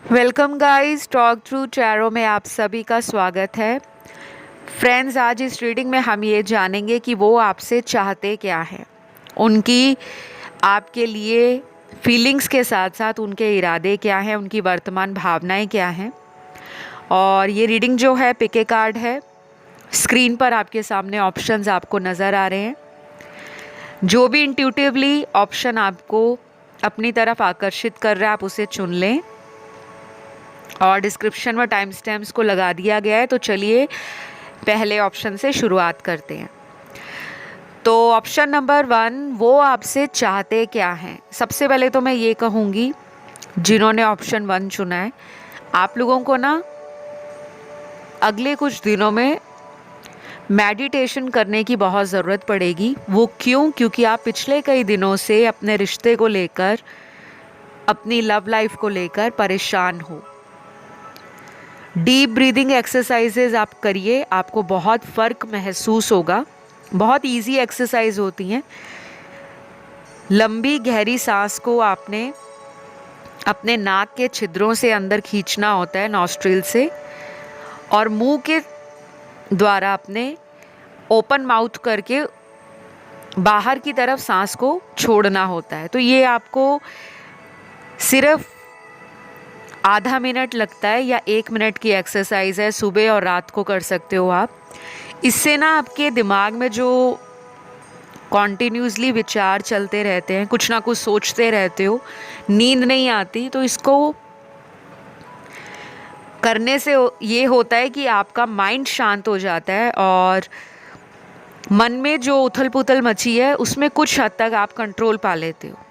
Welcome guys, talk through tarot में आप सभी का स्वागत है। फ्रेंड्स, आज इस रीडिंग में हम ये जानेंगे कि वो आपसे चाहते क्या हैं। उनकी आपके लिए फीलिंग्स के साथ साथ उनके इरादे क्या हैं, उनकी वर्तमान भावनाएं क्या हैं। और ये रीडिंग जो है पिक ए कार्ड है। स्क्रीन पर आपके सामने ऑप्शंस आपको नज़र आ रहे हैं। जो भी इंट्यूटिवली ऑप्शन आपको अपनी तरफ आकर्षित कर रहा है आप उसे चुन लें। और डिस्क्रिप्शन में टाइम स्टैम्प्स को लगा दिया गया है। तो चलिए पहले ऑप्शन से शुरुआत करते हैं। तो ऑप्शन नंबर 1, वो आपसे चाहते क्या हैं। सबसे पहले तो मैं ये कहूँगी, जिन्होंने ऑप्शन 1 चुना है, आप लोगों को ना अगले कुछ दिनों में मेडिटेशन करने की बहुत ज़रूरत पड़ेगी। वो क्यों? क्योंकि आप पिछले कई दिनों से अपने रिश्ते को लेकर, अपनी लव लाइफ को लेकर परेशान हो। डीप ब्रीदिंग एक्सरसाइजेज आप करिए, आपको बहुत फ़र्क महसूस होगा। बहुत इजी एक्सरसाइज होती हैं। लंबी गहरी सांस को आपने अपने नाक के छिद्रों से अंदर खींचना होता है, नॉस्ट्रिल से, और मुंह के द्वारा अपने ओपन माउथ करके बाहर की तरफ सांस को छोड़ना होता है। तो ये आपको सिर्फ आधा मिनट लगता है या 1 मिनट की एक्सरसाइज है। सुबह और रात को कर सकते हो आप। इससे ना आपके दिमाग में जो कॉन्टिन्यूसली विचार चलते रहते हैं, कुछ ना कुछ सोचते रहते हो, नींद नहीं आती, तो इसको करने से ये होता है कि आपका माइंड शांत हो जाता है और मन में जो उथल पुथल मची है उसमें कुछ हद तक आप कंट्रोल पा लेते हो।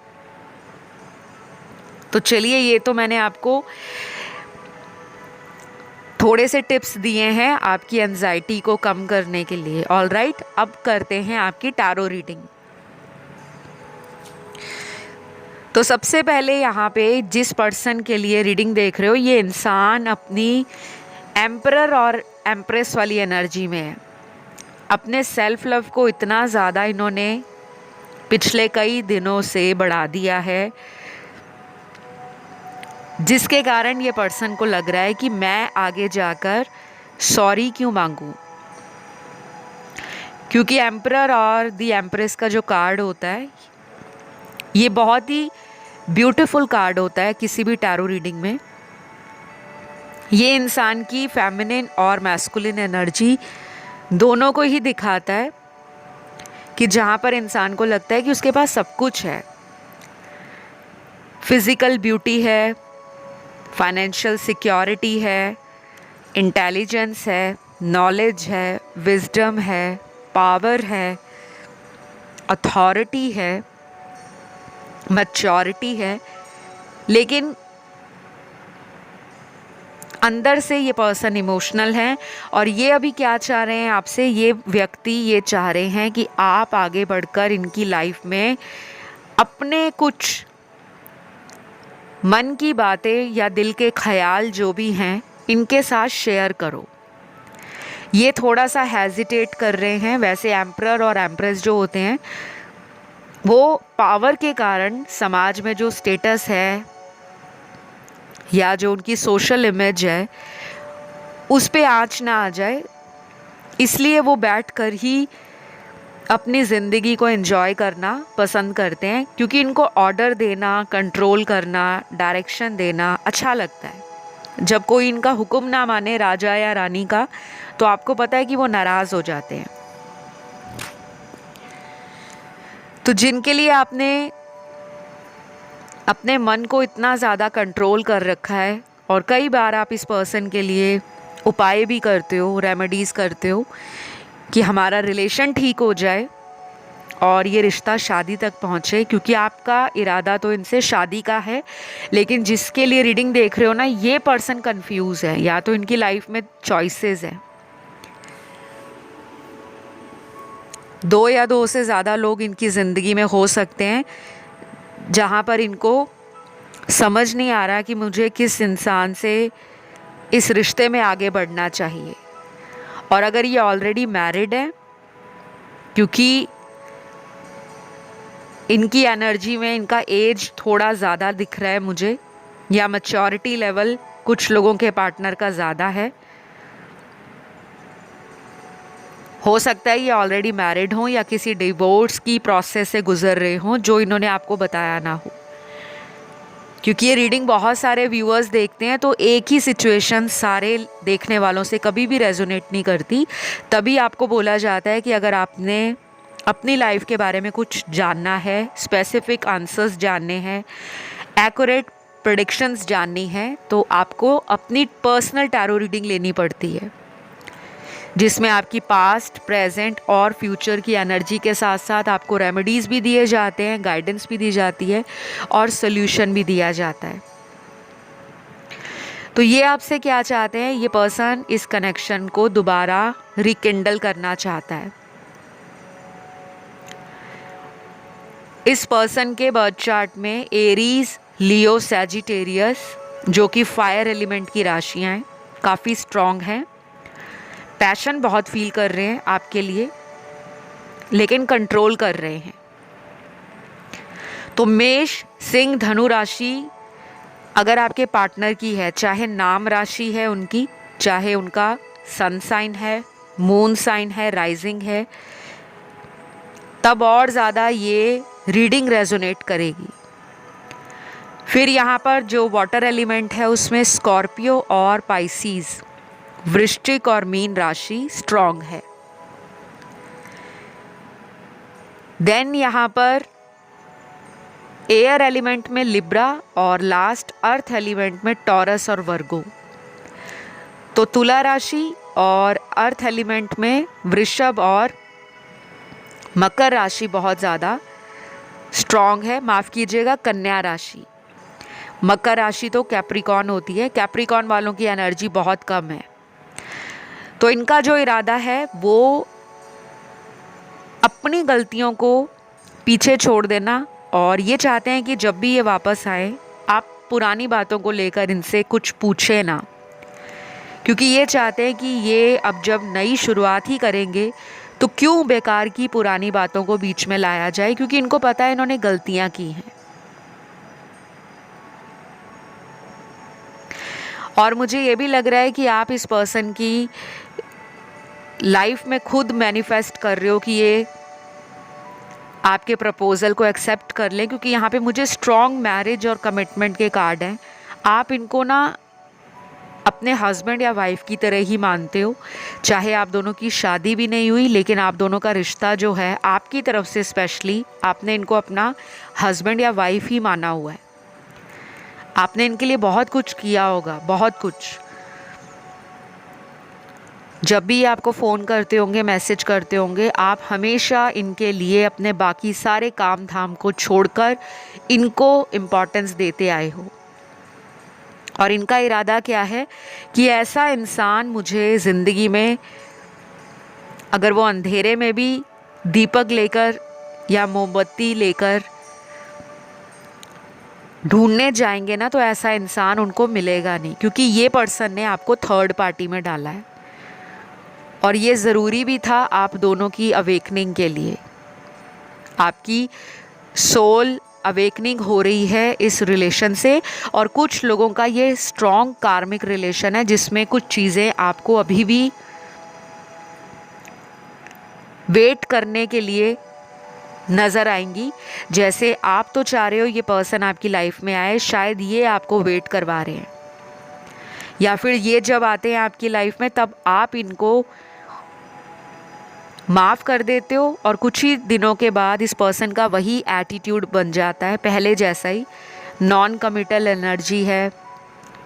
तो चलिए, ये तो मैंने आपको थोड़े से टिप्स दिए हैं आपकी एंजाइटी को कम करने के लिए। ऑल राइट, अब करते हैं आपकी टैरो रीडिंग। तो सबसे पहले यहाँ पे जिस पर्सन के लिए रीडिंग देख रहे हो, ये इंसान अपनी एम्परर और एम्प्रेस वाली एनर्जी में है। अपने सेल्फ लव को इतना ज़्यादा इन्होंने पिछले कई दिनों से बढ़ा दिया है, जिसके कारण ये पर्सन को लग रहा है कि मैं आगे जाकर सॉरी क्यों मांगूं। क्योंकि एम्परर और द एम्प्रेस का जो कार्ड होता है, ये बहुत ही ब्यूटीफुल कार्ड होता है किसी भी टैरो रीडिंग में। ये इंसान की फेमिनिन और मैस्कुलिन एनर्जी दोनों को ही दिखाता है कि जहाँ पर इंसान को लगता है कि उसके पास सब कुछ है। फिज़िकल ब्यूटी है, फाइनेंशियल सिक्योरिटी है, इंटेलिजेंस है, नॉलेज है, विजडम है, पावर है, अथॉरिटी है, मैच्योरिटी है। लेकिन अंदर से ये पर्सन इमोशनल है और ये अभी क्या चाह रहे हैं आपसे, ये व्यक्ति ये चाह रहे हैं कि आप आगे बढ़कर इनकी लाइफ में अपने कुछ मन की बातें या दिल के ख्याल जो भी हैं इनके साथ शेयर करो। ये थोड़ा सा हेजिटेट कर रहे हैं। वैसे एम्परर और एम्प्रेस जो होते हैं वो पावर के कारण समाज में जो स्टेटस है या जो उनकी सोशल इमेज है उस पे आँच ना आ जाए, इसलिए वो बैठकर ही अपनी ज़िंदगी को एंजॉय करना पसंद करते हैं। क्योंकि इनको ऑर्डर देना, कंट्रोल करना, डायरेक्शन देना अच्छा लगता है। जब कोई इनका हुक्म ना माने, राजा या रानी का, तो आपको पता है कि वो नाराज़ हो जाते हैं। तो जिनके लिए आपने अपने मन को इतना ज़्यादा कंट्रोल कर रखा है, और कई बार आप इस पर्सन के लिए उपाय भी करते हो, रेमेडीज़ करते हो कि हमारा रिलेशन ठीक हो जाए और ये रिश्ता शादी तक पहुँचे, क्योंकि आपका इरादा तो इनसे शादी का है। लेकिन जिसके लिए रीडिंग देख रहे हो ना, ये पर्सन कंफ्यूज है। या तो इनकी लाइफ में चॉइसेस हैं, 2 या 2 से ज़्यादा लोग इनकी ज़िंदगी में हो सकते हैं, जहाँ पर इनको समझ नहीं आ रहा कि मुझे किस इंसान से इस रिश्ते में आगे बढ़ना चाहिए। और अगर ये ऑलरेडी मैरिड है, क्योंकि इनकी एनर्जी में इनका एज थोड़ा ज़्यादा दिख रहा है मुझे, या मैच्योरिटी लेवल कुछ लोगों के पार्टनर का ज़्यादा है। हो सकता है ये ऑलरेडी मैरिड हों या किसी डिवोर्स की प्रोसेस से गुजर रहे हों जो इन्होंने आपको बताया ना हो। क्योंकि ये रीडिंग बहुत सारे व्यूअर्स देखते हैं तो एक ही सिचुएशन सारे देखने वालों से कभी भी रेजोनेट नहीं करती। तभी आपको बोला जाता है कि अगर आपने अपनी लाइफ के बारे में कुछ जानना है, स्पेसिफिक आंसर्स जानने हैं, एक्यूरेट प्रेडिक्शंस जाननी है, तो आपको अपनी पर्सनल टैरो रीडिंग लेनी पड़ती है, जिसमें आपकी पास्ट, प्रेजेंट और फ्यूचर की एनर्जी के साथ साथ आपको रेमेडीज़ भी दिए जाते हैं, गाइडेंस भी दी जाती है और सोल्यूशन भी दिया जाता है। तो ये आपसे क्या चाहते हैं, ये पर्सन इस कनेक्शन को दोबारा रिकिंडल करना चाहता है। इस पर्सन के बर्थ चार्ट में एरीज, लियो, सैजिटेरियस जो कि फायर एलिमेंट की राशियां हैं, काफ़ी स्ट्रॉन्ग हैं। पैशन बहुत फील कर रहे हैं आपके लिए, लेकिन कंट्रोल कर रहे हैं। तो मेष, सिंह, धनु राशि अगर आपके पार्टनर की है, चाहे नाम राशि है उनकी, चाहे उनका सन साइन है, मून साइन है, राइजिंग है, तब और ज़्यादा ये रीडिंग रेजोनेट करेगी। फिर यहाँ पर जो वाटर एलिमेंट है उसमें स्कॉर्पियो और पाइसीज, वृश्चिक और मीन राशि स्ट्रॉन्ग है। देन यहाँ पर एयर एलिमेंट में लिब्रा और लास्ट अर्थ एलिमेंट में टॉरस और वर्गो। तो तुला राशि और अर्थ एलिमेंट में वृषभ और मकर राशि बहुत ज़्यादा स्ट्रॉन्ग है। माफ़ कीजिएगा, कन्या राशि। मकर राशि तो कैप्रिकॉन होती है, कैप्रिकॉन वालों की एनर्जी बहुत कम है। तो इनका जो इरादा है वो अपनी गलतियों को पीछे छोड़ देना, और ये चाहते हैं कि जब भी ये वापस आए आप पुरानी बातों को लेकर इनसे कुछ पूछे ना, क्योंकि ये चाहते हैं कि ये अब जब नई शुरुआत ही करेंगे तो क्यों बेकार की पुरानी बातों को बीच में लाया जाए, क्योंकि इनको पता है इन्होंने गलतियां की हैं। और मुझे ये भी लग रहा है कि आप इस पर्सन की लाइफ में खुद मैनिफेस्ट कर रहे हो कि ये आपके प्रपोजल को एक्सेप्ट कर लें, क्योंकि यहाँ पे मुझे स्ट्रॉन्ग मैरिज और कमिटमेंट के कार्ड हैं। आप इनको ना अपने हस्बैंड या वाइफ की तरह ही मानते हो, चाहे आप दोनों की शादी भी नहीं हुई, लेकिन आप दोनों का रिश्ता जो है आपकी तरफ से स्पेशली आपने इनको अपना हस्बैंड या वाइफ ही माना हुआ है। आपने इनके लिए बहुत कुछ किया होगा, बहुत कुछ। जब भी आपको फ़ोन करते होंगे, मैसेज करते होंगे, आप हमेशा इनके लिए अपने बाकी सारे काम धाम को छोड़कर इनको इम्पोर्टेंस देते आए हो। और इनका इरादा क्या है कि ऐसा इंसान मुझे ज़िंदगी में, अगर वो अंधेरे में भी दीपक लेकर या मोमबत्ती लेकर ढूंढने जाएंगे ना, तो ऐसा इंसान उनको मिलेगा नहीं, क्योंकि ये पर्सन ने आपको थर्ड पार्टी में डाला है। और ये ज़रूरी भी था आप दोनों की अवेकनिंग के लिए। आपकी सोल अवेकनिंग हो रही है इस रिलेशन से, और कुछ लोगों का ये स्ट्रॉन्ग कार्मिक रिलेशन है जिसमें कुछ चीज़ें आपको अभी भी वेट करने के लिए नज़र आएंगी। जैसे आप तो चाह रहे हो ये पर्सन आपकी लाइफ में आए, शायद ये आपको वेट करवा रहे हैं, या फिर ये जब आते हैं आपकी लाइफ में तब आप इनको माफ़ कर देते हो, और कुछ ही दिनों के बाद इस पर्सन का वही एटीट्यूड बन जाता है पहले जैसा ही। नॉन कमिटल एनर्जी है,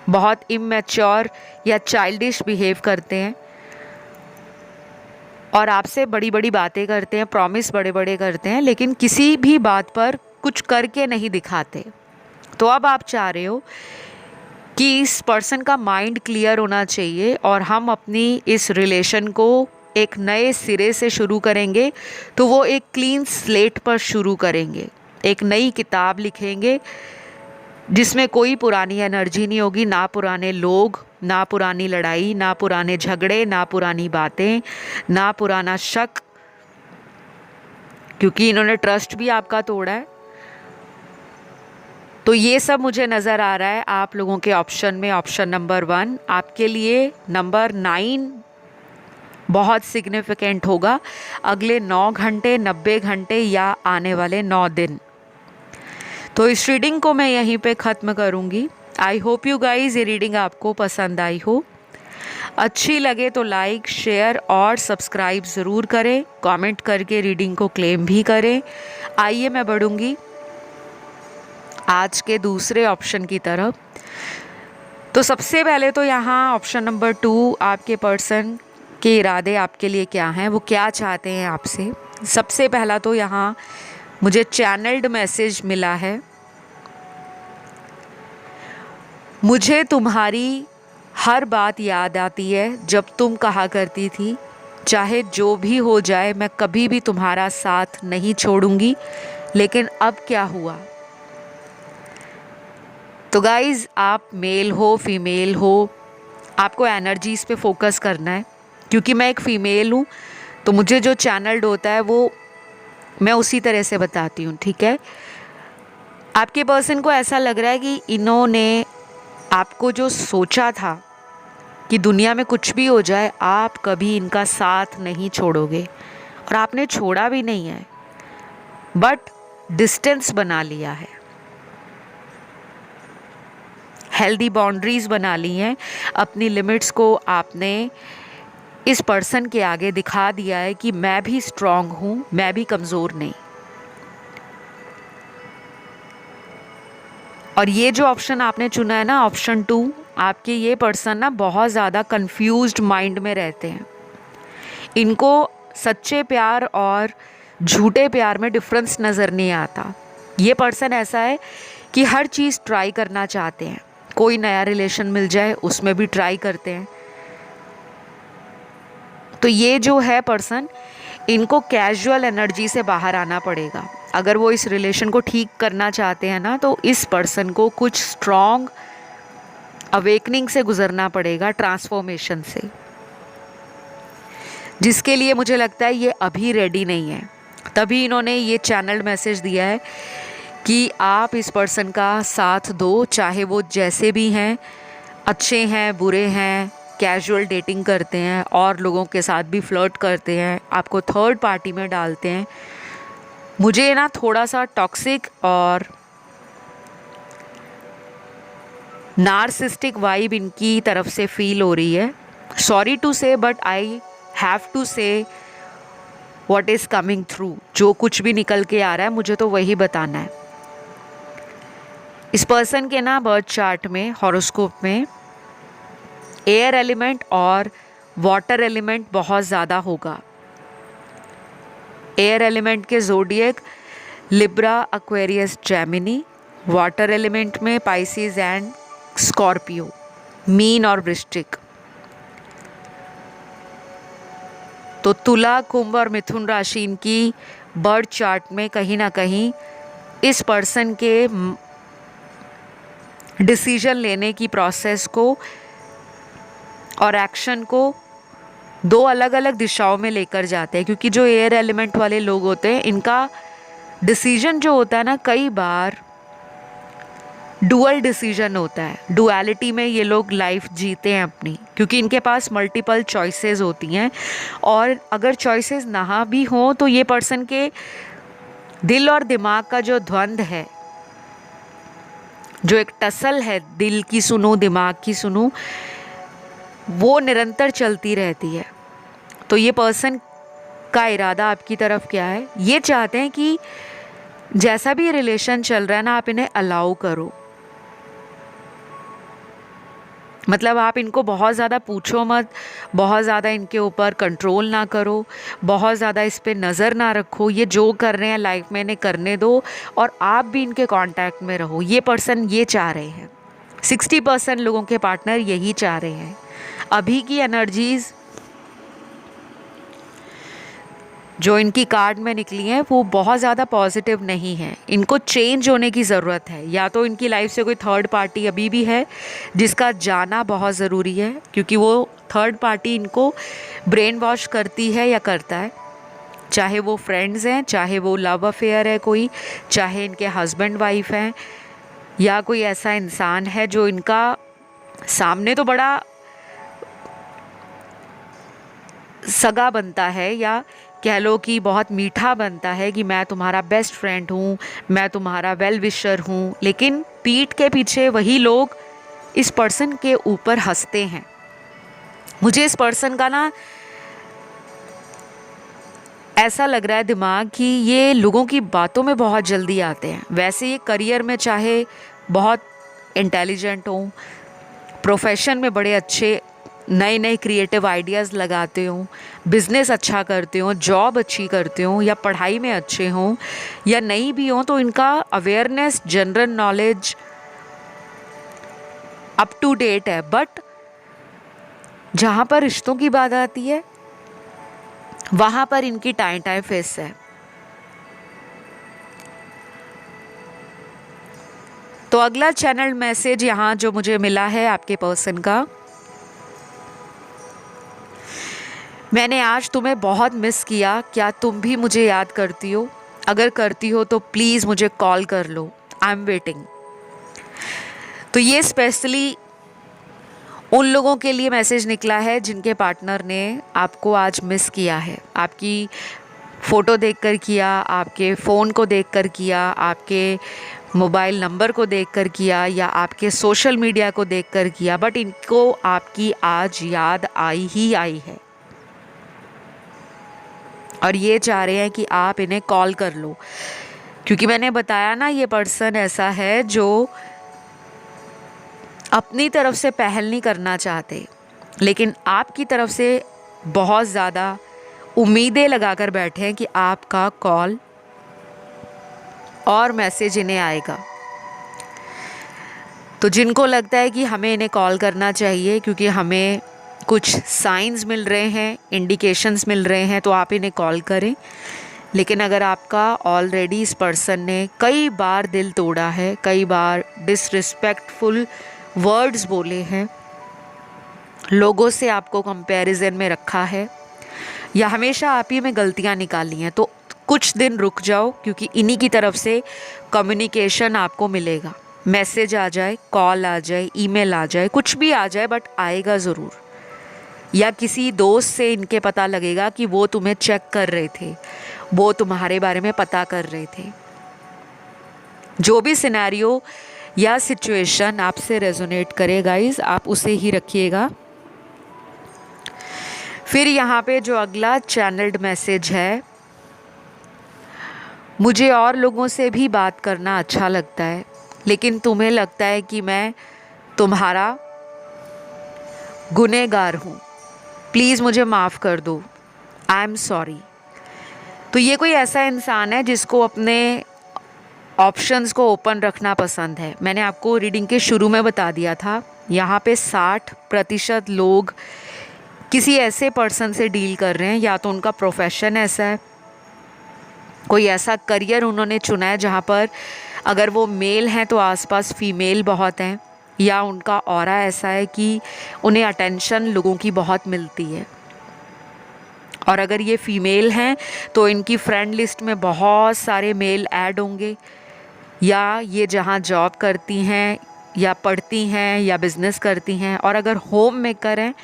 बहुत इमैच्योर या चाइल्डिश बिहेव करते हैं, और आपसे बड़ी बड़ी बातें करते हैं, प्रॉमिस बड़े बड़े करते हैं, लेकिन किसी भी बात पर कुछ करके नहीं दिखाते। तो अब आप चाह रहे हो कि इस पर्सन का माइंड क्लियर होना चाहिए और हम अपनी इस रिलेशन को एक नए सिरे से शुरू करेंगे। तो वो एक क्लीन स्लेट पर शुरू करेंगे, एक नई किताब लिखेंगे जिसमें कोई पुरानी एनर्जी नहीं होगी, ना पुराने लोग, ना पुरानी लड़ाई, ना पुराने झगड़े, ना पुरानी बातें, ना पुराना शक, क्योंकि इन्होंने ट्रस्ट भी आपका तोड़ा है। तो ये सब मुझे नज़र आ रहा है आप लोगों के ऑप्शन में। ऑप्शन नंबर 1 आपके लिए, नंबर 9 बहुत सिग्निफिकेंट होगा अगले 9 घंटे, 90 घंटे या आने वाले 9 दिन। तो इस रीडिंग को मैं यहीं पे ख़त्म करूँगी। आई होप यू गाइज ये रीडिंग आपको पसंद आई हो। अच्छी लगे तो लाइक, शेयर और सब्सक्राइब ज़रूर करें। कमेंट करके रीडिंग को क्लेम भी करें। आइए मैं बढ़ूँगी आज के दूसरे ऑप्शन की तरफ। तो सबसे पहले तो यहाँ ऑप्शन नंबर 2 आपके पर्सन के इरादे आपके लिए क्या हैं, वो क्या चाहते हैं आपसे। सबसे पहला तो यहाँ मुझे चैनल्ड मैसेज मिला है, मुझे तुम्हारी हर बात याद आती है जब तुम कहा करती थी चाहे जो भी हो जाए मैं कभी भी तुम्हारा साथ नहीं छोड़ूंगी, लेकिन अब क्या हुआ। तो गाइज़ आप मेल हो फीमेल हो, आपको एनर्जीज़ पे फोकस करना है। क्योंकि मैं एक फ़ीमेल हूँ तो मुझे जो चैनल्ड होता है वो मैं उसी तरह से बताती हूँ, ठीक है। आपके पर्सन को ऐसा लग रहा है कि इन्होंने आपको जो सोचा था कि दुनिया में कुछ भी हो जाए आप कभी इनका साथ नहीं छोड़ोगे, और आपने छोड़ा भी नहीं है, बट डिस्टेंस बना लिया है, हेल्दी बाउंड्रीज बना ली हैं। अपनी लिमिट्स को आपने इस पर्सन के आगे दिखा दिया है कि मैं भी स्ट्रांग हूँ, मैं भी कमज़ोर नहीं। और ये जो ऑप्शन आपने चुना है ना, ऑप्शन 2, आपके ये पर्सन ना बहुत ज़्यादा कंफ्यूज्ड माइंड में रहते हैं। इनको सच्चे प्यार और झूठे प्यार में डिफरेंस नज़र नहीं आता। ये पर्सन ऐसा है कि हर चीज़ ट्राई करना चाहते हैं, कोई नया रिलेशन मिल जाए उसमें भी ट्राई करते हैं। तो ये जो है पर्सन, इनको कैजुअल एनर्जी से बाहर आना पड़ेगा। अगर वो इस रिलेशन को ठीक करना चाहते हैं ना, तो इस पर्सन को कुछ स्ट्रॉन्ग अवेकनिंग से गुजरना पड़ेगा, ट्रांसफॉर्मेशन से, जिसके लिए मुझे लगता है ये अभी रेडी नहीं है। तभी इन्होंने ये चैनल्ड मैसेज दिया है कि आप इस पर्सन का साथ दो, चाहे वो जैसे भी हैं, अच्छे हैं, बुरे हैं, कैजुअल डेटिंग करते हैं और लोगों के साथ भी फ्लर्ट करते हैं, आपको थर्ड पार्टी में डालते हैं। मुझे ना थोड़ा सा टॉक्सिक और नार्सिस्टिक वाइब इनकी तरफ से फील हो रही है। सॉरी टू से, बट आई हैव टू से व्हाट इज़ कमिंग थ्रू। जो कुछ भी निकल के आ रहा है मुझे तो वही बताना है। इस पर्सन के ना बर्थ चार्ट में, हॉरोस्कोप में एयर एलिमेंट और वाटर एलिमेंट बहुत ज़्यादा होगा। एयर एलिमेंट के zodiac Libra, Aquarius, Gemini. Water element में पाइसिस एंड स्कॉर्पियो, मीन और वृश्चिक। तो तुला, कुंभ और मिथुन राशि इनकी बर्थ चार्ट में कहीं ना कहीं इस पर्सन के डिसीजन लेने की प्रोसेस को और एक्शन को दो अलग अलग दिशाओं में लेकर जाते हैं। क्योंकि जो एयर एलिमेंट वाले लोग होते हैं, इनका डिसीजन जो होता है ना, कई बार डुअल डिसीजन होता है। डुअलिटी में ये लोग लाइफ जीते हैं अपनी, क्योंकि इनके पास मल्टीपल चॉइसेस होती हैं। और अगर चॉइसेस ना भी हों तो ये पर्सन के दिल और दिमाग का जो द्वंद्व है, जो एक टसल है, दिल की सुनूं दिमाग की सुनूं, वो निरंतर चलती रहती है। तो ये पर्सन का इरादा आपकी तरफ क्या है? ये चाहते हैं कि जैसा भी रिलेशन चल रहा है ना, आप इन्हें अलाउ करो। मतलब आप इनको बहुत ज़्यादा पूछो मत, बहुत ज़्यादा इनके ऊपर कंट्रोल ना करो, बहुत ज़्यादा इस पे नज़र ना रखो। ये जो कर रहे हैं लाइफ में इन्हें करने दो और आप भी इनके कांटेक्ट में रहो। ये पर्सन ये चाह रहे हैं। 60% लोगों के पार्टनर यही चाह रहे हैं। अभी की एनर्जीज़ जो इनकी कार्ड में निकली हैं वो बहुत ज़्यादा पॉजिटिव नहीं है। इनको चेंज होने की ज़रूरत है। या तो इनकी लाइफ से कोई थर्ड पार्टी अभी भी है जिसका जाना बहुत ज़रूरी है, क्योंकि वो थर्ड पार्टी इनको ब्रेन वॉश करती है या करता है। चाहे वो फ्रेंड्स हैं, चाहे वो लव अफेयर है कोई, चाहे इनके हस्बैंड वाइफ हैं, या कोई ऐसा इंसान है जो इनका सामने तो बड़ा सगा बनता है, या कह लो कि बहुत मीठा बनता है कि मैं तुम्हारा बेस्ट फ्रेंड हूँ, मैं तुम्हारा वेल विशर हूँ, लेकिन पीठ के पीछे वही लोग इस पर्सन के ऊपर हंसते हैं। मुझे इस पर्सन का ना ऐसा लग रहा है दिमाग कि ये लोगों की बातों में बहुत जल्दी आते हैं। वैसे ये करियर में चाहे बहुत इंटेलिजेंट हों, प्रोफेशन में बड़े अच्छे नए नए क्रिएटिव आइडियाज़ लगाते हों, बिज़नेस अच्छा करते हों, जॉब अच्छी करते हों, या पढ़ाई में अच्छे हों या नहीं भी हों, तो इनका awareness, general knowledge up to date है। बट जहाँ पर रिश्तों की बात आती है वहाँ पर इनकी टाइम टाइम फेस है। तो अगला चैनल मैसेज यहाँ जो मुझे मिला है आपके पर्सन का, मैंने आज तुम्हें बहुत मिस किया, क्या तुम भी मुझे याद करती हो? अगर करती हो तो प्लीज़ मुझे कॉल कर लो, आई एम वेटिंग। तो ये स्पेशली उन लोगों के लिए मैसेज निकला है जिनके पार्टनर ने आपको आज मिस किया है। आपकी फ़ोटो देखकर किया, आपके फ़ोन को देखकर किया, आपके मोबाइल नंबर को देखकर किया, या आपके सोशल मीडिया को देखकर किया, बट इनको आपकी आज याद आई ही आई है और ये चाह रहे हैं कि आप इन्हें कॉल कर लो। क्योंकि मैंने बताया ना, ये पर्सन ऐसा है जो अपनी तरफ से पहल नहीं करना चाहते, लेकिन आपकी तरफ से बहुत ज़्यादा उम्मीदें लगाकर बैठे हैं कि आपका कॉल और मैसेज इन्हें आएगा। तो जिनको लगता है कि हमें इन्हें कॉल करना चाहिए क्योंकि हमें कुछ साइंस मिल रहे हैं, इंडिकेशंस मिल रहे हैं, तो आप इन्हें कॉल करें। लेकिन अगर आपका ऑलरेडी इस पर्सन ने कई बार दिल तोड़ा है, कई बार डिसरिस्पेक्टफुल वर्ड्स बोले हैं, लोगों से आपको कंपैरिजन में रखा है, या हमेशा आप ही में गलतियां निकाली हैं, तो कुछ दिन रुक जाओ, क्योंकि इन्हीं की तरफ से कम्युनिकेशन आपको मिलेगा। मैसेज आ जाए, कॉल आ जाए, ईमेल आ जाए, कुछ भी आ जाए, बट आएगा ज़रूर। या किसी दोस्त से इनके पता लगेगा कि वो तुम्हें चेक कर रहे थे, वो तुम्हारे बारे में पता कर रहे थे। जो भी सिनेरियो या सिचुएशन आपसे रेजोनेट करे गाइस, आप उसे ही रखिएगा। फिर यहाँ पे जो अगला चैनल्ड मैसेज है, मुझे और लोगों से भी बात करना अच्छा लगता है, लेकिन तुम्हें लगता है कि मैं तुम्हारा गुनहगार हूँ, प्लीज़ मुझे माफ़ कर दो, आई एम सॉरी। तो ये कोई ऐसा इंसान है जिसको अपने ऑप्शंस को ओपन रखना पसंद है। मैंने आपको रीडिंग के शुरू में बता दिया था, यहाँ पे 60% लोग किसी ऐसे पर्सन से डील कर रहे हैं, या तो उनका प्रोफेशन ऐसा है, कोई ऐसा करियर उन्होंने चुना है जहाँ पर अगर वो मेल हैं तो आसपास फीमेल बहुत हैं, या उनका ऑरा ऐसा है कि उन्हें अटेंशन लोगों की बहुत मिलती है। और अगर ये फीमेल हैं तो इनकी फ्रेंड लिस्ट में बहुत सारे मेल ऐड होंगे, या ये जहाँ जॉब करती हैं या पढ़ती हैं या बिज़नेस करती हैं, और अगर होम मेकर हैं,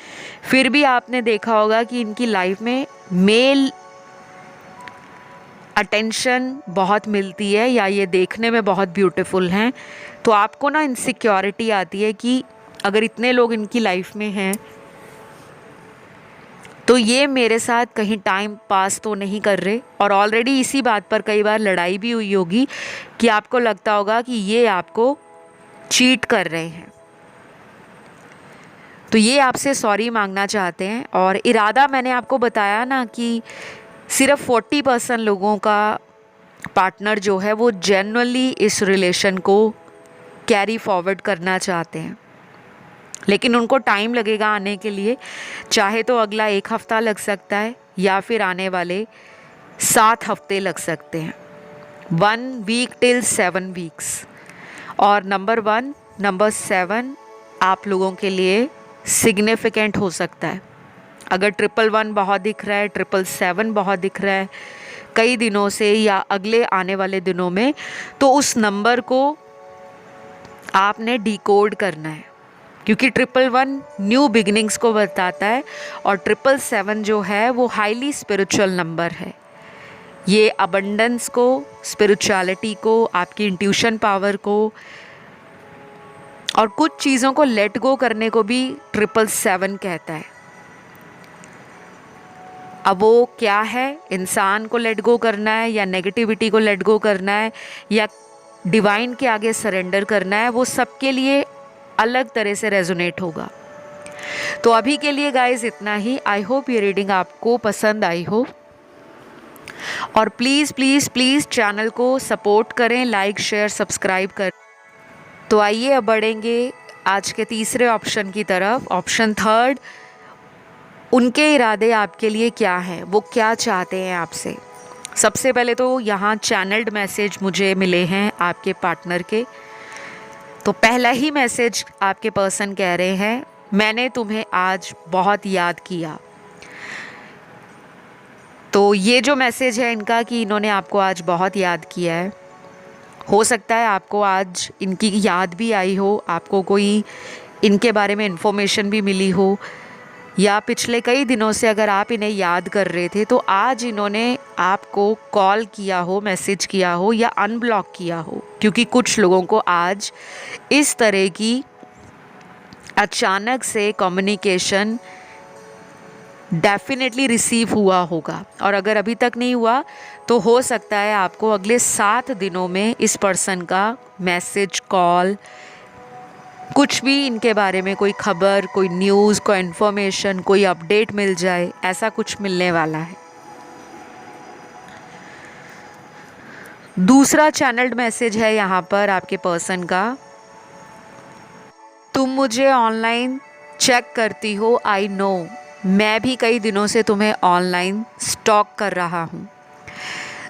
फिर भी आपने देखा होगा कि इनकी लाइफ में मेल अटेंशन बहुत मिलती है, या ये देखने में बहुत ब्यूटीफुल हैं। तो आपको ना इनसिक्योरिटी आती है कि अगर इतने लोग इनकी लाइफ में हैं तो ये मेरे साथ कहीं टाइम पास तो नहीं कर रहे। और ऑलरेडी इसी बात पर कई बार लड़ाई भी हुई होगी कि आपको लगता होगा कि ये आपको चीट कर रहे हैं। तो ये आपसे सॉरी मांगना चाहते हैं, और इरादा मैंने आपको बताया ना कि सिर्फ 40% लोगों का पार्टनर जो है वो जेन्युइनली इस रिलेशन को कैरी फॉरवर्ड करना चाहते हैं, लेकिन उनको टाइम लगेगा आने के लिए। चाहे तो अगला 1 हफ़्ता लग सकता है, या फिर आने वाले 7 हफ्ते लग सकते हैं, 1 वीक टिल 7 वीक्स। और नंबर 7 आप लोगों के लिए सिग्निफिकेंट हो सकता है। अगर 111 बहुत दिख रहा है, 777 बहुत दिख रहा है कई दिनों से या अगले आने वाले दिनों में, तो उस नंबर को आपने डिकोड करना है, क्योंकि 111 न्यू बिगिनिंग्स को बताता है और 777 जो है वो हाईली स्पिरिचुअल नंबर है। ये अबंडेंस को, स्पिरिचुअलिटी को, आपकी इंट्यूशन पावर को और कुछ चीज़ों को लेट गो करने को भी 777 कहता है। अब वो क्या है, इंसान को लेट गो करना है या नेगेटिविटी को लेट गो करना है या डिवाइन के आगे सरेंडर करना है, वो सबके लिए अलग तरह से रेजोनेट होगा। तो अभी के लिए गाइस इतना ही। आई होप ये रीडिंग आपको पसंद आई हो, और प्लीज़ प्लीज़ प्लीज़ चैनल को सपोर्ट करें, लाइक शेयर सब्सक्राइब करें। तो आइए अब बढ़ेंगे आज के तीसरे ऑप्शन की तरफ। ऑप्शन थर्ड, उनके इरादे आपके लिए क्या हैं, वो क्या चाहते हैं आपसे। सबसे पहले तो यहाँ चैनल्ड मैसेज मुझे मिले हैं आपके पार्टनर के। तो पहला ही मैसेज आपके पर्सन कह रहे हैं, मैंने तुम्हें आज बहुत याद किया। तो ये जो मैसेज है इनका कि इन्होंने आपको आज बहुत याद किया है। हो सकता है आपको आज इनकी याद भी आई हो, आपको कोई इनके बारे में इन्फॉर्मेशन भी मिली हो, या पिछले कई दिनों से अगर आप इन्हें याद कर रहे थे तो आज इन्होंने आपको कॉल किया हो, मैसेज किया हो या अनब्लॉक किया हो, क्योंकि कुछ लोगों को आज इस तरह की अचानक से कम्युनिकेशन डेफिनेटली रिसीव हुआ होगा। और अगर अभी तक नहीं हुआ तो हो सकता है आपको अगले 7 दिनों में इस पर्सन का मैसेज, कॉल, कुछ भी इनके बारे में कोई खबर, कोई न्यूज़, कोई इन्फॉर्मेशन, कोई अपडेट मिल जाए, ऐसा कुछ मिलने वाला है। दूसरा चैनल्ड मैसेज है यहाँ पर आपके पर्सन का, तुम मुझे ऑनलाइन चेक करती हो, आई नो, मैं भी कई दिनों से तुम्हें ऑनलाइन स्टॉक कर रहा हूँ।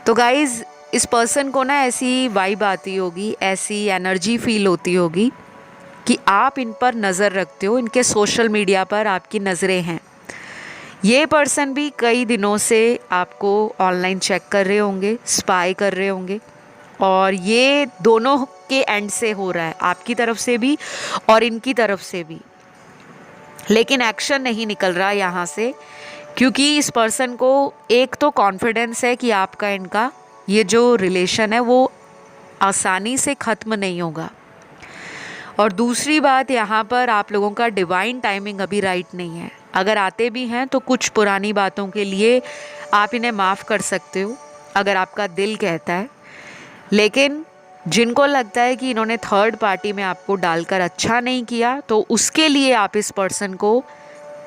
तो गाइज़ इस पर्सन को ना ऐसी वाइब आती होगी, ऐसी एनर्जी फील होती होगी कि आप इन पर नज़र रखते हो, इनके सोशल मीडिया पर आपकी नज़रें हैं। ये पर्सन भी कई दिनों से आपको ऑनलाइन चेक कर रहे होंगे, स्पाई कर रहे होंगे, और ये दोनों के एंड से हो रहा है, आपकी तरफ से भी और इनकी तरफ से भी। लेकिन एक्शन नहीं निकल रहा यहाँ से, क्योंकि इस पर्सन को एक तो कॉन्फिडेंस है कि आपका इनका ये जो रिलेशन है वो आसानी से ख़त्म नहीं होगा, और दूसरी बात यहाँ पर आप लोगों का डिवाइन टाइमिंग अभी राइट नहीं है। अगर आते भी हैं तो कुछ पुरानी बातों के लिए आप इन्हें माफ़ कर सकते हो अगर आपका दिल कहता है, लेकिन जिनको लगता है कि इन्होंने थर्ड पार्टी में आपको डालकर अच्छा नहीं किया तो उसके लिए आप इस पर्सन को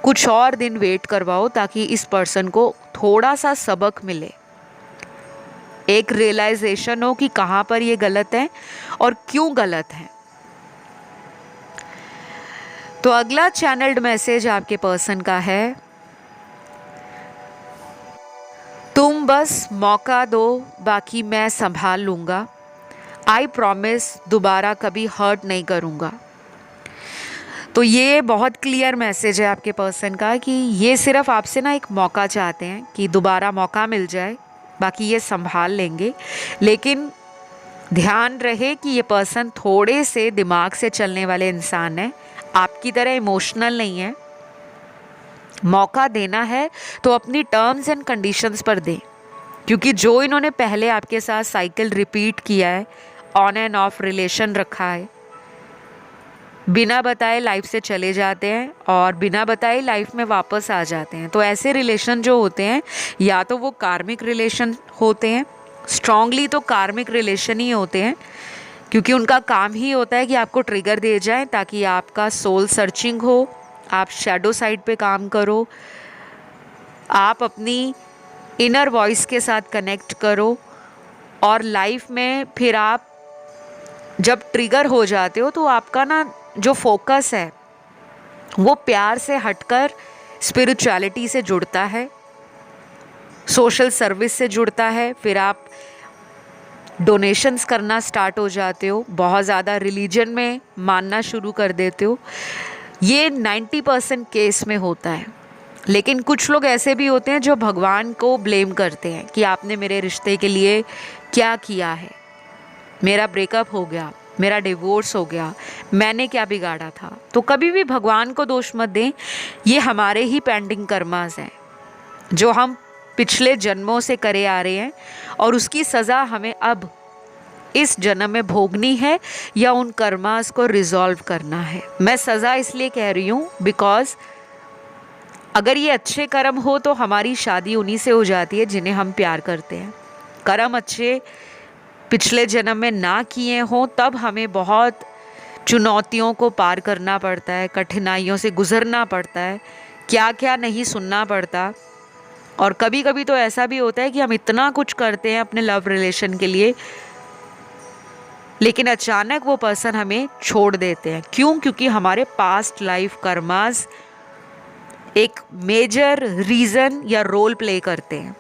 कुछ और दिन वेट करवाओ, ताकि इस पर्सन को थोड़ा सा सबक मिले, एक रियलाइजेशन हो कि कहाँ पर ये गलत है और क्यों गलत है। तो अगला चैनल्ड मैसेज आपके पर्सन का है, तुम बस मौका दो, बाकी मैं संभाल लूँगा, आई प्रॉमिस दोबारा कभी हर्ट नहीं करूँगा। तो ये बहुत क्लियर मैसेज है आपके पर्सन का कि ये सिर्फ आपसे ना एक मौका चाहते हैं कि दोबारा मौका मिल जाए, बाकी ये संभाल लेंगे। लेकिन ध्यान रहे कि ये पर्सन थोड़े से दिमाग से चलने वाले इंसान हैं, आपकी तरह इमोशनल नहीं है। मौका देना है तो अपनी टर्म्स एंड कंडीशंस पर दें, क्योंकि जो इन्होंने पहले आपके साथ साइकिल रिपीट किया है, ऑन एंड ऑफ रिलेशन रखा है, बिना बताए लाइफ से चले जाते हैं और बिना बताए लाइफ में वापस आ जाते हैं। तो ऐसे रिलेशन जो होते हैं या तो वो कार्मिक रिलेशन होते हैं, स्ट्रांगली तो कार्मिक रिलेशन ही होते हैं, क्योंकि उनका काम ही होता है कि आपको ट्रिगर दे जाएं ताकि आपका सोल सर्चिंग हो, आप शैडो साइड पे काम करो, आप अपनी इनर वॉइस के साथ कनेक्ट करो, और लाइफ में फिर आप जब ट्रिगर हो जाते हो तो आपका ना जो फोकस है वो प्यार से हटकर स्पिरिचुअलिटी से जुड़ता है, सोशल सर्विस से जुड़ता है, फिर आप डोनेशंस करना स्टार्ट हो जाते हो, बहुत ज़्यादा रिलीजन में मानना शुरू कर देते हो। ये 90% केस में होता है। लेकिन कुछ लोग ऐसे भी होते हैं जो भगवान को ब्लेम करते हैं कि आपने मेरे रिश्ते के लिए क्या किया है, मेरा ब्रेकअप हो गया, मेरा डिवोर्स हो गया, मैंने क्या बिगाड़ा था। तो कभी भी भगवान को दोष मत दें, ये हमारे ही पेंडिंग कर्मास हैं जो हम पिछले जन्मों से करे आ रहे हैं, और उसकी सज़ा हमें अब इस जन्म में भोगनी है या उन कर्मास को रिजॉल्व करना है। मैं सज़ा इसलिए कह रही हूँ बिकॉज अगर ये अच्छे कर्म हो तो हमारी शादी उन्हीं से हो जाती है जिन्हें हम प्यार करते हैं। कर्म अच्छे पिछले जन्म में ना किए हों तब हमें बहुत चुनौतियों को पार करना पड़ता है, कठिनाइयों से गुजरना पड़ता है, क्या क्या नहीं सुनना पड़ता। और कभी कभी तो ऐसा भी होता है कि हम इतना कुछ करते हैं अपने लव रिलेशन के लिए, लेकिन अचानक वो पर्सन हमें छोड़ देते हैं। क्यों? क्योंकि हमारे पास्ट लाइफ कर्मास एक मेजर रीज़न या रोल प्ले करते हैं।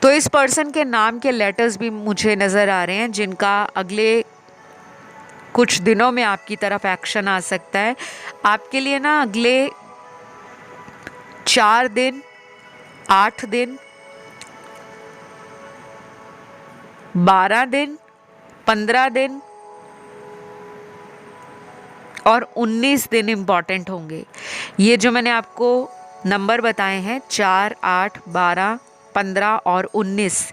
तो इस पर्सन के नाम के लेटर्स भी मुझे नज़र आ रहे हैं जिनका अगले कुछ दिनों में आपकी तरफ एक्शन आ सकता है। आपके लिए ना अगले 4 दिन, 8 दिन, 12 दिन, 15 दिन और 19 दिन इम्पॉर्टेंट होंगे। ये जो मैंने आपको नंबर बताए हैं 4, 8, 12, 15 और 19,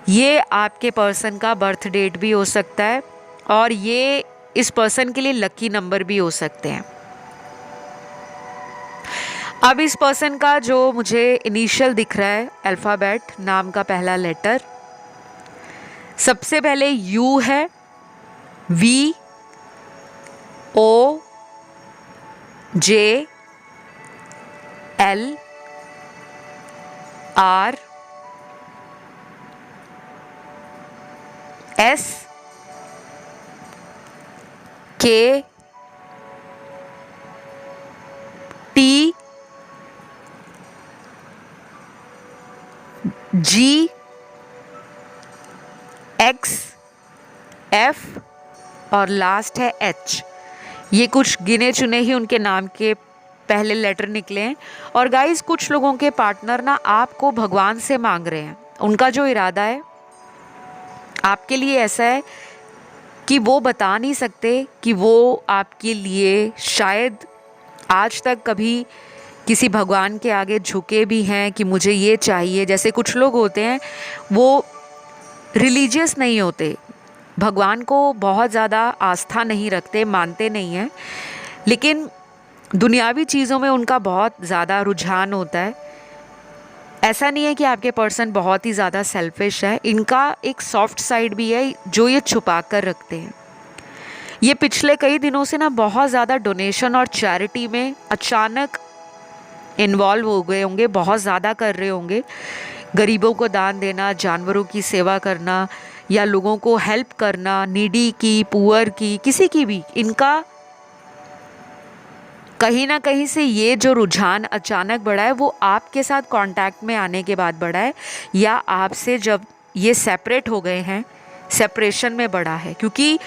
ये आपके पर्सन का बर्थ डेट भी हो सकता है और ये इस पर्सन के लिए लकी नंबर भी हो सकते हैं। अब इस पर्सन का जो मुझे इनिशियल दिख रहा है, अल्फ़ाबेट नाम का पहला लेटर, सबसे पहले यू है, V, O, J, L, R, S, K, T, G, X, F और लास्ट है एच। ये कुछ गिने चुने ही उनके नाम के पहले लेटर निकले हैं। और गाइस, कुछ लोगों के पार्टनर ना आपको भगवान से मांग रहे हैं। उनका जो इरादा है आपके लिए ऐसा है कि वो बता नहीं सकते कि वो आपके लिए शायद आज तक कभी किसी भगवान के आगे झुके भी हैं कि मुझे ये चाहिए। जैसे कुछ लोग होते हैं वो रिलीजियस नहीं होते, भगवान को बहुत ज़्यादा आस्था नहीं रखते, मानते नहीं हैं, लेकिन दुनियावी चीज़ों में उनका बहुत ज़्यादा रुझान होता है। ऐसा नहीं है कि आपके पर्सन बहुत ही ज़्यादा सेल्फिश है, इनका एक सॉफ्ट साइड भी है जो ये छुपा कर रखते हैं। ये पिछले कई दिनों से ना बहुत ज़्यादा डोनेशन और चैरिटी में अचानक इन्वॉल्व हो गए होंगे, बहुत ज़्यादा कर रहे होंगे। गरीबों को दान देना, जानवरों की सेवा करना या लोगों को हेल्प करना, नीडी की, पुअर की, किसी की भी, इनका कहीं ना कहीं से ये जो रुझान अचानक बढ़ा है वो आपके साथ कांटेक्ट में आने के बाद बढ़ा है, या आपसे जब ये सेपरेट हो गए हैं, सेपरेशन में बढ़ा है। क्योंकि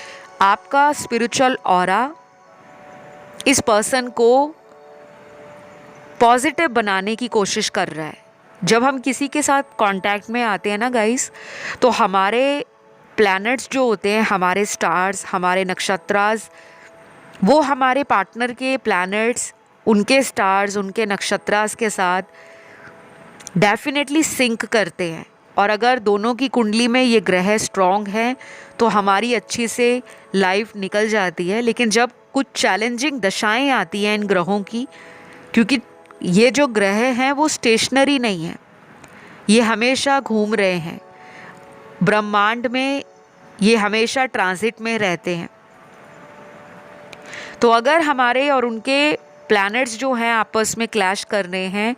आपका स्पिरिचुअल ऑरा इस पर्सन को पॉजिटिव बनाने की कोशिश कर रहा है। जब हम किसी के साथ कांटेक्ट में आते हैं ना गाइस, तो हमारे प्लैनेट्स जो होते हैं, हमारे स्टार्स, हमारे नक्षत्रास, वो हमारे पार्टनर के प्लैनेट्स, उनके स्टार्स, उनके नक्षत्रास के साथ डेफिनेटली सिंक करते हैं। और अगर दोनों की कुंडली में ये ग्रह स्ट्रॉन्ग हैं तो हमारी अच्छी से लाइफ निकल जाती है। लेकिन जब कुछ चैलेंजिंग दशाएं आती हैं इन ग्रहों की, क्योंकि ये जो ग्रह हैं वो स्टेशनरी नहीं है, ये हमेशा घूम रहे हैं ब्रह्मांड में, ये हमेशा ट्रांजिट में रहते हैं। तो अगर हमारे और उनके प्लैनेट्स जो हैं आपस में क्लैश कर रहे हैं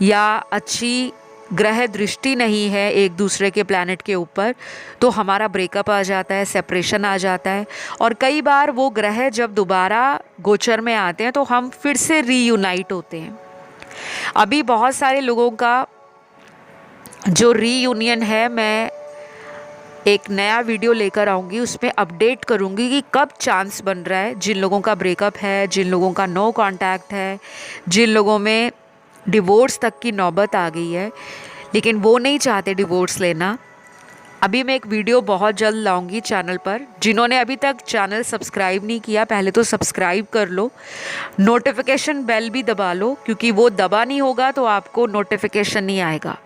या अच्छी ग्रह दृष्टि नहीं है एक दूसरे के प्लैनेट के ऊपर, तो हमारा ब्रेकअप आ जाता है, सेपरेशन आ जाता है। और कई बार वो ग्रह जब दोबारा गोचर में आते हैं तो हम फिर से रीयूनाइट होते हैं। अभी बहुत सारे लोगों का जो रीयूनियन है, मैं एक नया वीडियो लेकर आऊँगी, उसमें अपडेट करूँगी कि कब चांस बन रहा है। जिन लोगों का ब्रेकअप है, जिन लोगों का नो कांटेक्ट है, जिन लोगों में डिवोर्स तक की नौबत आ गई है, लेकिन वो नहीं चाहते डिवोर्स लेना, अभी मैं एक वीडियो बहुत जल्द लाऊंगी चैनल पर। जिन्होंने अभी तक चैनल सब्सक्राइब नहीं किया, पहले तो सब्सक्राइब कर लो, नोटिफिकेशन बेल भी दबा लो, क्योंकि वो दबा नहीं होगा तो आपको नोटिफिकेशन नहीं आएगा।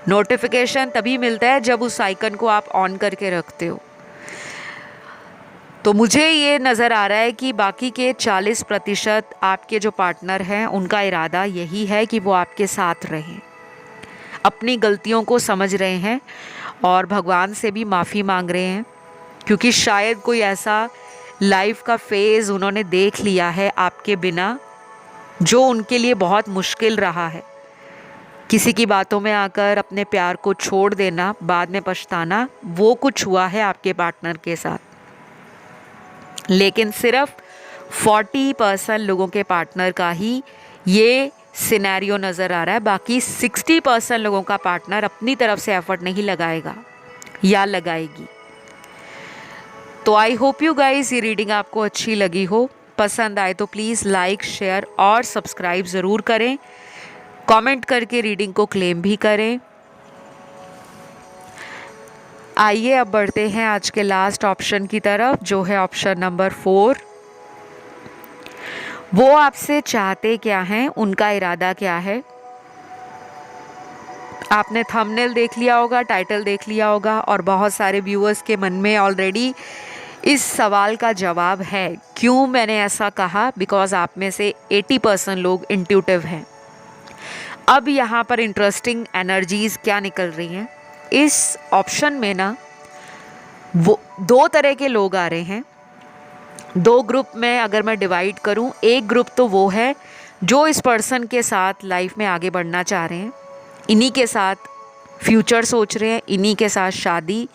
नोटिफिकेशन तभी मिलता है जब उस आइकन को आप ऑन करके रखते हो। तो मुझे ये नज़र आ रहा है कि बाकी के 40% आपके जो पार्टनर हैं उनका इरादा यही है कि वो आपके साथ रहें, अपनी गलतियों को समझ रहे हैं और भगवान से भी माफ़ी मांग रहे हैं, क्योंकि शायद कोई ऐसा लाइफ का फेज़ उन्होंने देख लिया है आपके बिना जो उनके लिए बहुत मुश्किल रहा है। किसी की बातों में आकर अपने प्यार को छोड़ देना, बाद में पछताना, वो कुछ हुआ है आपके पार्टनर के साथ। लेकिन सिर्फ 40% लोगों के पार्टनर का ही ये सिनेरियो नज़र आ रहा है। बाकी 60% लोगों का पार्टनर अपनी तरफ से एफर्ट नहीं लगाएगा या लगाएगी। तो आई होप यू गाइस ये रीडिंग आपको अच्छी लगी हो। पसंद आए तो प्लीज़ लाइक, शेयर और सब्सक्राइब ज़रूर करें। कमेंट करके रीडिंग को क्लेम भी करें। आइए अब बढ़ते हैं आज के लास्ट ऑप्शन की तरफ, जो है ऑप्शन नंबर 4। वो आपसे चाहते क्या हैं, उनका इरादा क्या है। आपने थंबनेल देख लिया होगा, टाइटल देख लिया होगा और बहुत सारे व्यूअर्स के मन में ऑलरेडी इस सवाल का जवाब है। क्यों मैंने ऐसा कहा? बिकॉज आप में से 80% लोग इंट्यूटिव हैं। अब यहाँ पर इंटरेस्टिंग एनर्जीज क्या निकल रही हैं इस ऑप्शन में ना, वो 2 तरह के लोग आ रहे हैं। 2 ग्रुप में अगर मैं डिवाइड करूं, एक ग्रुप तो वो है जो इस पर्सन के साथ लाइफ में आगे बढ़ना चाह रहे हैं, इन्हीं के साथ फ्यूचर सोच रहे हैं, इन्हीं के साथ शादी,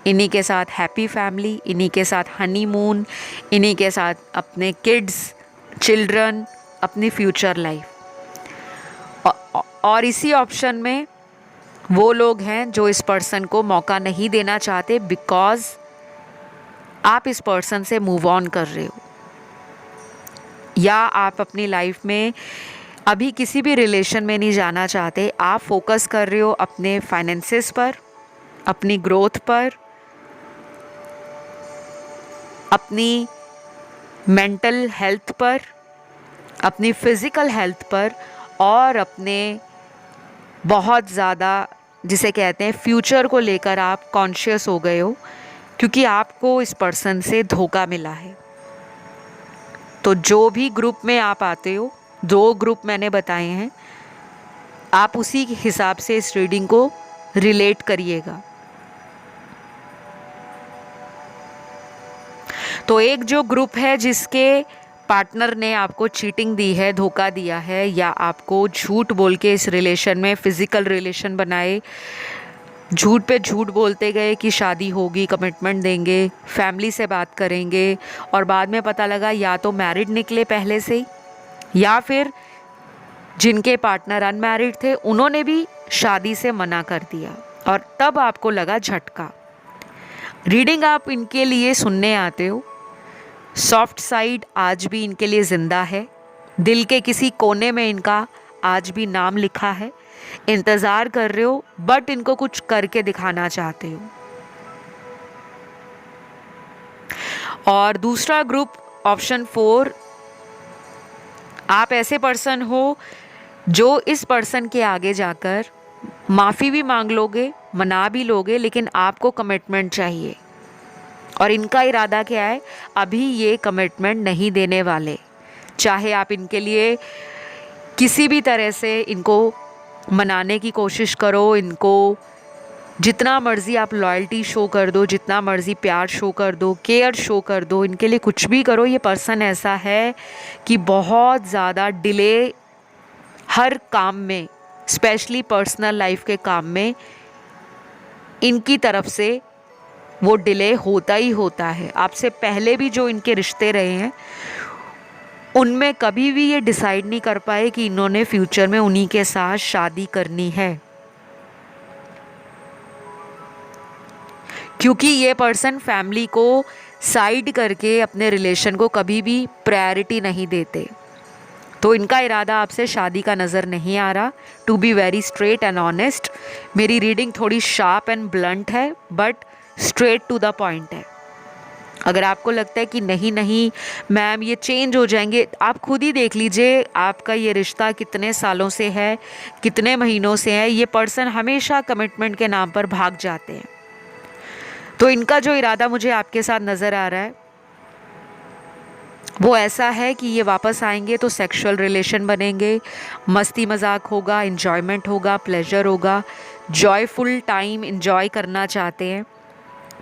इन्हीं के साथ हैप्पी फैमिली, इन्हीं के साथ हनीमून, इन्हीं के साथ अपने किड्स, चिल्ड्रन, अपनी फ्यूचर लाइफ। और इसी ऑप्शन में वो लोग हैं जो इस पर्सन को मौका नहीं देना चाहते, बिकॉज आप इस पर्सन से मूव ऑन कर रहे हो, या आप अपनी लाइफ में अभी किसी भी रिलेशन में नहीं जाना चाहते। आप फोकस कर रहे हो अपने फाइनेंसेस पर, अपनी ग्रोथ पर, अपनी मेंटल हेल्थ पर, अपनी फिज़िकल हेल्थ पर, और अपने बहुत ज़्यादा जिसे कहते हैं फ्यूचर को लेकर आप कॉन्शियस हो गए हो, क्योंकि आपको इस पर्सन से धोखा मिला है। तो जो भी ग्रुप में आप आते हो, 2 ग्रुप मैंने बताए हैं, आप उसी के हिसाब से इस रीडिंग को रिलेट करिएगा। तो एक जो ग्रुप है जिसके पार्टनर ने आपको चीटिंग दी है, धोखा दिया है, या आपको झूठ बोल के इस रिलेशन में फिज़िकल रिलेशन बनाए, झूठ पे झूठ बोलते गए कि शादी होगी, कमिटमेंट देंगे, फैमिली से बात करेंगे, और बाद में पता लगा या तो मैरिड निकले पहले से ही, या फिर जिनके पार्टनर अनमैरिड थे उन्होंने भी शादी से मना कर दिया, और तब आपको लगा झटका। रीडिंग आप इनके लिए सुनने आते हो। सॉफ्ट साइड आज भी इनके लिए ज़िंदा है, दिल के किसी कोने में इनका आज भी नाम लिखा है। इंतज़ार कर रहे हो, बट इनको कुछ करके दिखाना चाहते हो। और दूसरा ग्रुप ऑप्शन 4, आप ऐसे पर्सन हो जो इस पर्सन के आगे जाकर माफ़ी भी मांग लोगे, मना भी लोगे, लेकिन आपको कमिटमेंट चाहिए। और इनका इरादा क्या है? अभी ये कमिटमेंट नहीं देने वाले, चाहे आप इनके लिए किसी भी तरह से इनको मनाने की कोशिश करो, इनको जितना मर्ज़ी आप लॉयल्टी शो कर दो, जितना मर्ज़ी प्यार शो कर दो, केयर शो कर दो, इनके लिए कुछ भी करो, ये पर्सन ऐसा है कि बहुत ज़्यादा डिले हर काम में, स्पेशली पर्सनल लाइफ के काम में, इनकी तरफ से वो डिले होता ही होता है। आपसे पहले भी जो इनके रिश्ते रहे हैं उनमें कभी भी ये डिसाइड नहीं कर पाए कि इन्होंने फ्यूचर में उन्हीं के साथ शादी करनी है, क्योंकि ये पर्सन फैमिली को साइड करके अपने रिलेशन को कभी भी प्रायोरिटी नहीं देते। तो इनका इरादा आपसे शादी का नज़र नहीं आ रहा। To be very straight and honest, मेरी रीडिंग थोड़ी शार्प एंड ब्लंट है but straight to the point है। अगर आपको लगता है कि नहीं नहीं मैम ये चेंज हो जाएंगे, आप खुद ही देख लीजिए आपका ये रिश्ता कितने सालों से है, कितने महीनों से है। ये पर्सन हमेशा कमिटमेंट के नाम पर भाग जाते हैं। तो इनका जो इरादा मुझे आपके साथ नज़र आ रहा है वो ऐसा है कि ये वापस आएंगे तो सेक्सुअल रिलेशन बनेंगे, मस्ती मजाक होगा, इन्जॉयमेंट होगा, प्लेजर होगा, जॉयफुल टाइम इन्जॉय करना चाहते हैं,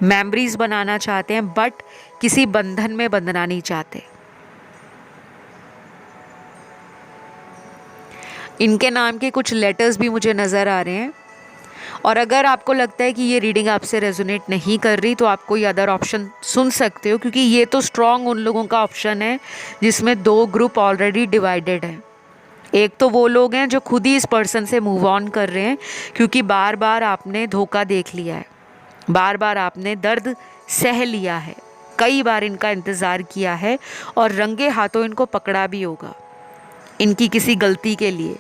मेमोरीज बनाना चाहते हैं, बट किसी बंधन में बंधना नहीं चाहते। इनके नाम के कुछ लेटर्स भी मुझे नज़र आ रहे हैं। और अगर आपको लगता है कि ये रीडिंग आपसे रेजोनेट नहीं कर रही तो आप कोई अदर ऑप्शन सुन सकते हो, क्योंकि ये तो स्ट्रॉन्ग उन लोगों का ऑप्शन है जिसमें 2 ग्रुप ऑलरेडी डिवाइडेड हैं। एक तो वो लोग हैं जो खुद ही इस पर्सन से मूव ऑन कर रहे हैं क्योंकि बार बार आपने धोखा देख लिया है, बार बार आपने दर्द सह लिया है, कई बार इनका इंतज़ार किया है और रंगे हाथों इनको पकड़ा भी होगा इनकी किसी गलती के लिए।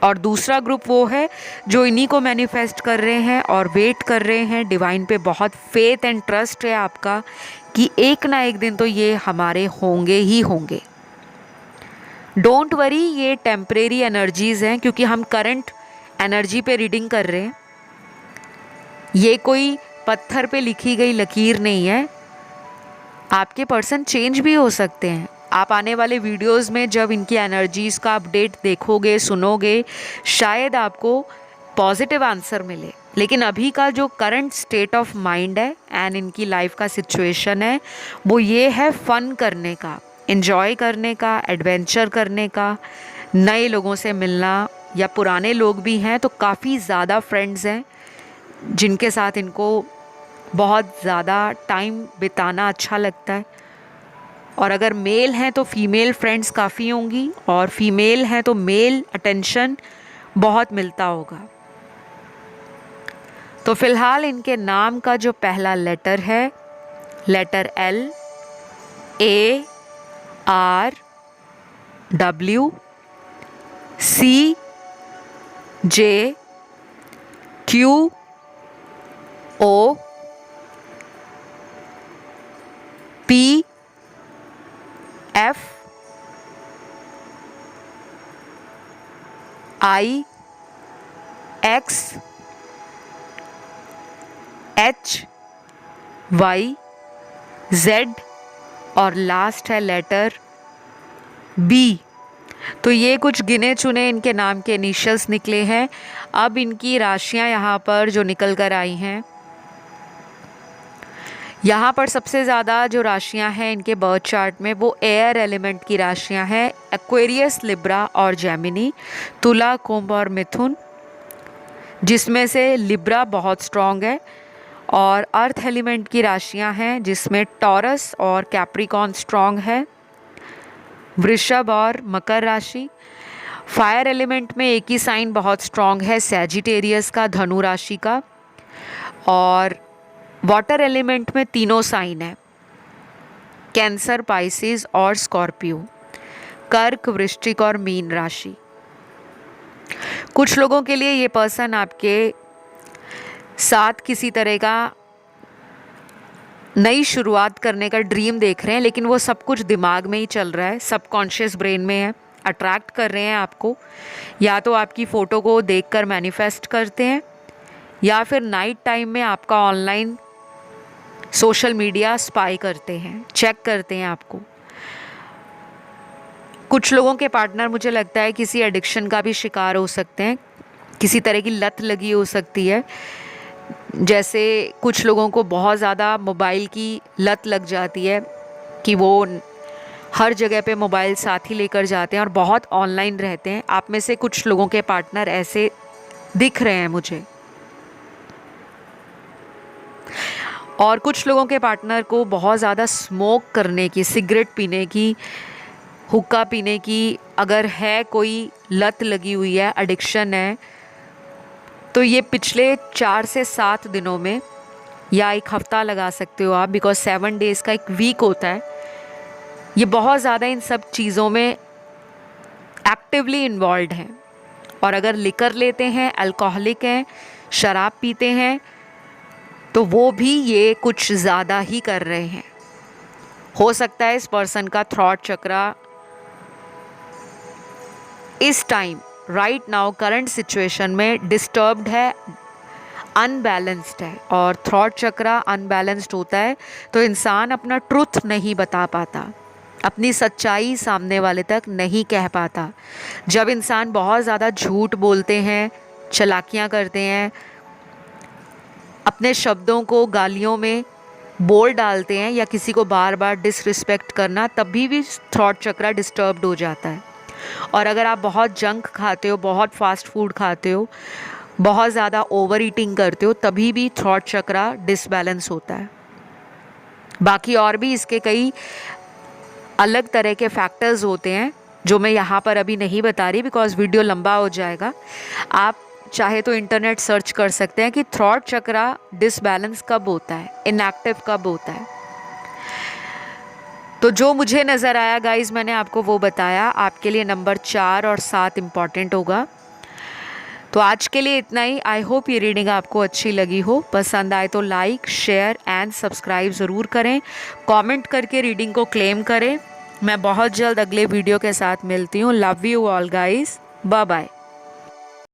और दूसरा ग्रुप वो है जो इन्हीं को मैनिफेस्ट कर रहे हैं और वेट कर रहे हैं। डिवाइन पे बहुत फेथ एंड ट्रस्ट है आपका कि एक ना एक दिन तो ये हमारे होंगे ही होंगे। डोंट वरी, ये टेम्परेरी एनर्जीज हैं क्योंकि हम करंट एनर्जी पे रीडिंग कर रहे हैं। ये कोई पत्थर पे लिखी गई लकीर नहीं है। आपके पर्सन चेंज भी हो सकते हैं। आप आने वाले वीडियोस में जब इनकी एनर्जीज़ का अपडेट देखोगे, सुनोगे, शायद आपको पॉजिटिव आंसर मिले। लेकिन अभी का जो करंट स्टेट ऑफ माइंड है एंड इनकी लाइफ का सिचुएशन है वो ये है फ़न करने का, एंजॉय करने का, एडवेंचर करने का, नए लोगों से मिलना, या पुराने लोग भी हैं तो काफ़ी ज़्यादा फ्रेंड्स हैं जिनके साथ इनको बहुत ज़्यादा टाइम बिताना अच्छा लगता है। और अगर मेल हैं तो फीमेल फ्रेंड्स काफ़ी होंगी, और फीमेल हैं तो मेल अटेंशन बहुत मिलता होगा। तो फिलहाल इनके नाम का जो पहला लेटर है, letter L, A, R, W, C, J, Q, O, P, F, I, X, H, Y, Z और लास्ट है लेटर B। तो ये कुछ गिने चुने इनके नाम के इनिशियल्स निकले हैं। अब इनकी राशियां यहाँ पर जो निकल कर आई हैं, यहाँ पर सबसे ज़्यादा जो राशियाँ हैं इनके बर्थ चार्ट में वो एयर एलिमेंट की राशियाँ हैं, एक्वेरियस, लिब्रा और जेमिनी, तुला, कुंभ और मिथुन, जिसमें से लिब्रा बहुत स्ट्रॉन्ग है। और अर्थ एलिमेंट की राशियाँ हैं जिसमें टॉरस और कैप्रिकॉन स्ट्रॉन्ग है, वृषभ और मकर राशि। फायर एलिमेंट में एक ही साइन बहुत स्ट्रॉन्ग है, सैजिटेरियस का, धनु राशि का। और वाटर एलिमेंट में तीनों साइन है, कैंसर, पाइसिस और स्कॉर्पियो, कर्क, वृश्चिक और मीन राशि। कुछ लोगों के लिए ये पर्सन आपके साथ किसी तरह का नई शुरुआत करने का ड्रीम देख रहे हैं, लेकिन वो सब कुछ दिमाग में ही चल रहा है, सबकॉन्शियस ब्रेन में है। अट्रैक्ट कर रहे हैं आपको, या तो आपकी फ़ोटो को देखकर मैनिफेस्ट करते हैं या फिर नाइट टाइम में आपका ऑनलाइन सोशल मीडिया स्पाई करते हैं, चेक करते हैं आपको। कुछ लोगों के पार्टनर मुझे लगता है किसी एडिक्शन का भी शिकार हो सकते हैं, किसी तरह की लत लगी हो सकती है। जैसे कुछ लोगों को बहुत ज़्यादा मोबाइल की लत लग जाती है कि वो हर जगह पे मोबाइल साथ ही लेकर जाते हैं और बहुत ऑनलाइन रहते हैं। आप में से कुछ लोगों के पार्टनर ऐसे दिख रहे हैं मुझे। और कुछ लोगों के पार्टनर को बहुत ज़्यादा स्मोक करने की, सिगरेट पीने की, हुक्का पीने की अगर है कोई लत लगी हुई है, एडिक्शन है, तो ये पिछले 4 से 7 दिनों में या एक हफ़्ता लगा सकते हो आप, बिकॉज 7 डेज़ का एक वीक होता है, ये बहुत ज़्यादा इन सब चीज़ों में एक्टिवली इन्वॉल्व हैं। और अगर लिकर लेते हैं, अल्कोहलिक हैं, शराब पीते हैं, तो वो भी ये कुछ ज़्यादा ही कर रहे हैं। हो सकता है इस पर्सन का थ्रॉट चक्रा इस time right now current situation में डिस्टर्ब्ड है, अनबैलेंस्ड है। और थ्रॉट चक्रा अनबैलेंस्ड होता है तो इंसान अपना ट्रुथ नहीं बता पाता, अपनी सच्चाई सामने वाले तक नहीं कह पाता। जब इंसान बहुत ज़्यादा झूठ बोलते हैं, चालाकियाँ करते हैं, अपने शब्दों को गालियों में बोल डालते हैं या किसी को बार बार डिसरिस्पेक्ट करना, तभी भी थ्रॉट चक्रा डिस्टर्ब्ड हो जाता है। और अगर आप बहुत जंक खाते हो, बहुत फास्ट फूड खाते हो, बहुत ज़्यादा ओवर ईटिंग करते हो, तभी भी थ्रॉट चक्रा डिसबैलेंस होता है। बाकी और भी इसके कई अलग तरह के फैक्टर्स होते हैं जो मैं यहाँ पर अभी नहीं बता रही, बिकॉज वीडियो लंबा हो जाएगा। आप चाहे तो इंटरनेट सर्च कर सकते हैं कि थ्रॉट चक्रा डिसबैलेंस कब होता है, इनएक्टिव कब होता है। तो जो मुझे नज़र आया गाइज, मैंने आपको वो बताया। आपके लिए नंबर 4 और 7 इम्पॉर्टेंट होगा। तो आज के लिए इतना ही। आई होप ये रीडिंग आपको अच्छी लगी हो। पसंद आए तो लाइक, शेयर एंड सब्सक्राइब ज़रूर करें। कमेंट करके रीडिंग को क्लेम करें। मैं बहुत जल्द अगले वीडियो के साथ मिलती हूँ। Love you all guys, bye bye.